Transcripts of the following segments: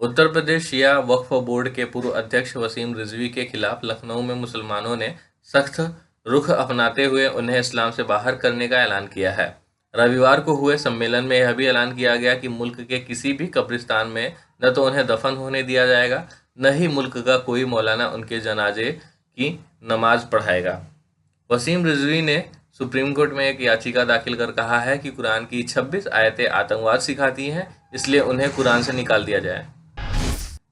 Uttar Pradesh Shia Waqf board के पूर्व अध्यक्ष वसीम रिजवी के खिलाफ लखनऊ में मुसलमानों ने सख्त रुख अपनाते हुए उन्हें इस्लाम से बाहर करने का ऐलान किया है। रविवार को हुए सम्मेलन में यह भी ऐलान किया गया कि मुल्क के किसी भी कब्रिस्तान में न तो उन्हें दफन होने दिया जाएगा, न ही मुल्क का कोई मौलाना उनके जनाजे की नमाज पढ़ाएगा। वसीम रिजवी ने सुप्रीम कोर्ट में एक याचिका दाखिल कर कहा है कि कुरान की 26 आयतें आतंकवाद सिखाती हैं, इसलिए उन्हें कुरान से निकाल दिया जाए।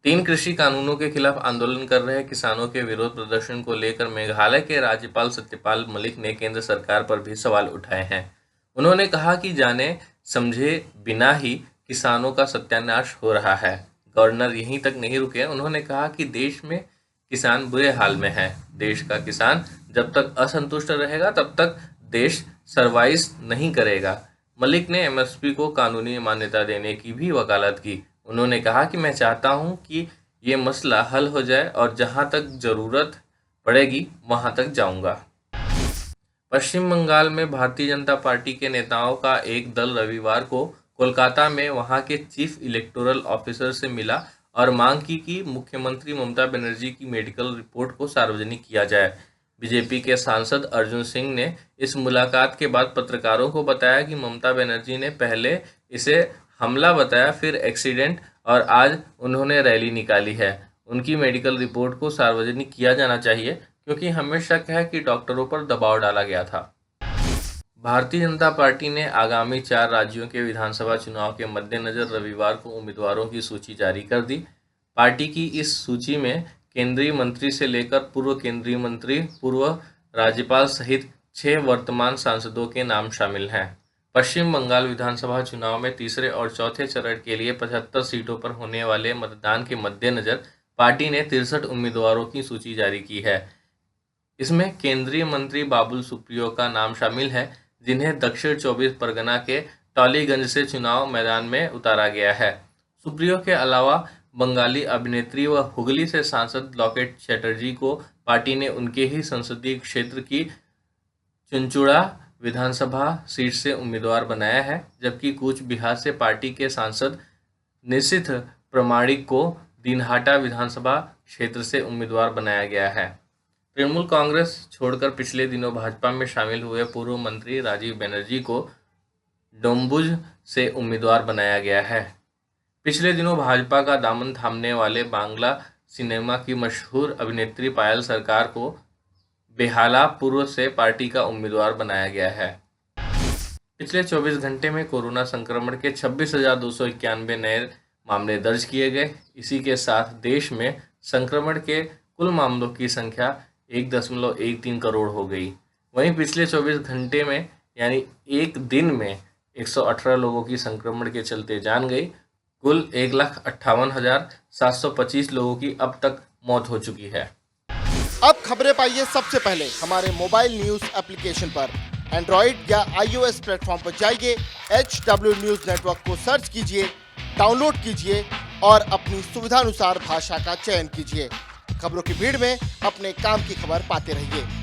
3 कृषि कानूनों के खिलाफ आंदोलन कर रहे किसानों के विरोध प्रदर्शन को लेकर मेघालय के राज्यपाल सत्यपाल मलिक ने केंद्र सरकार पर भी सवाल उठाए हैं। उन्होंने कहा कि जाने समझे बिना ही किसानों का सत्यानाश हो रहा है। गवर्नर यहीं तक नहीं रुके, उन्होंने कहा कि देश में किसान बुरे हाल में है। देश का किसान जब तक असंतुष्ट रहेगा तब तक देश सरवाइव नहीं करेगा। मलिक ने एमएसपी को कानूनी मान्यता देने की भी वकालत की। उन्होंने कहा कि मैं चाहता हूं कि ये मसला हल हो जाए और जहां तक जरूरत पड़ेगी वहां तक जाऊंगा। पश्चिम बंगाल में भारतीय जनता पार्टी के नेताओं का एक दल रविवार को कोलकाता में वहां के चीफ इलेक्टोरल ऑफिसर से मिला और मांग की कि मुख्यमंत्री ममता बनर्जी की मेडिकल रिपोर्ट को सार्वजनिक किया जाए। बीजेपी के सांसद अर्जुन सिंह ने इस मुलाकात के बाद पत्रकारों को बताया कि ममता बनर्जी ने पहले इसे हमला बताया, फिर एक्सीडेंट और आज उन्होंने रैली निकाली है। उनकी मेडिकल रिपोर्ट को सार्वजनिक किया जाना चाहिए क्योंकि हमें शक है कि डॉक्टरों पर दबाव डाला गया था। भारतीय जनता पार्टी ने आगामी 4 राज्यों के विधानसभा चुनाव के मद्देनजर रविवार को उम्मीदवारों की सूची जारी कर दी। पार्टी की इस सूची में केंद्रीय मंत्री से लेकर पूर्व केंद्रीय मंत्री, पूर्व राज्यपाल सहित 6 वर्तमान सांसदों के नाम शामिल हैं। पश्चिम बंगाल विधानसभा चुनाव में तीसरे और चौथे चरण के लिए 75 सीटों पर होने वाले मतदान के मद्देनजर पार्टी ने 63 उम्मीदवारों की सूची जारी की है। इसमें केंद्रीय मंत्री बाबुल सुप्रियो का नाम शामिल है, जिन्हें दक्षिण 24 परगना के टॉलीगंज से चुनाव मैदान में उतारा गया है। सुप्रियो के अलावा बंगाली अभिनेत्री व हुगली से सांसद लॉकेट चैटर्जी को पार्टी ने उनके ही संसदीय क्षेत्र की चुनचुड़ा विधानसभा सीट से उम्मीदवार बनाया है, जबकि कूच बिहार से पार्टी के सांसद निशिथ प्रमाणिक को दिनहाटा विधानसभा क्षेत्र से उम्मीदवार बनाया गया है। तृणमूल कांग्रेस छोड़कर पिछले दिनों भाजपा में शामिल हुए पूर्व मंत्री राजीव बनर्जी को डोम्बुज से उम्मीदवार बनाया गया है। पिछले दिनों भाजपा का दामन थामने वाले बांग्ला सिनेमा की मशहूर अभिनेत्री पायल सरकार को बेहाला पूर्व से पार्टी का उम्मीदवार बनाया गया है। पिछले 24 घंटे में कोरोना संक्रमण के 26,291 नए मामले दर्ज किए गए। इसी के साथ देश में संक्रमण के कुल मामलों की संख्या 1.13 करोड़ हो गई। वहीं पिछले 24 घंटे में यानी एक दिन में 118 लोगों की संक्रमण के चलते जान गई। कुल 1,58,725 लोगों की अब तक मौत हो चुकी है। अब खबरें पाइए सबसे पहले हमारे मोबाइल न्यूज एप्लीकेशन पर। एंड्रॉइड या iOS प्लेटफॉर्म पर जाइए, HW न्यूज नेटवर्क को सर्च कीजिए, डाउनलोड कीजिए और अपनी सुविधानुसार भाषा का चयन कीजिए। खबरों की भीड़ में अपने काम की खबर पाते रहिए।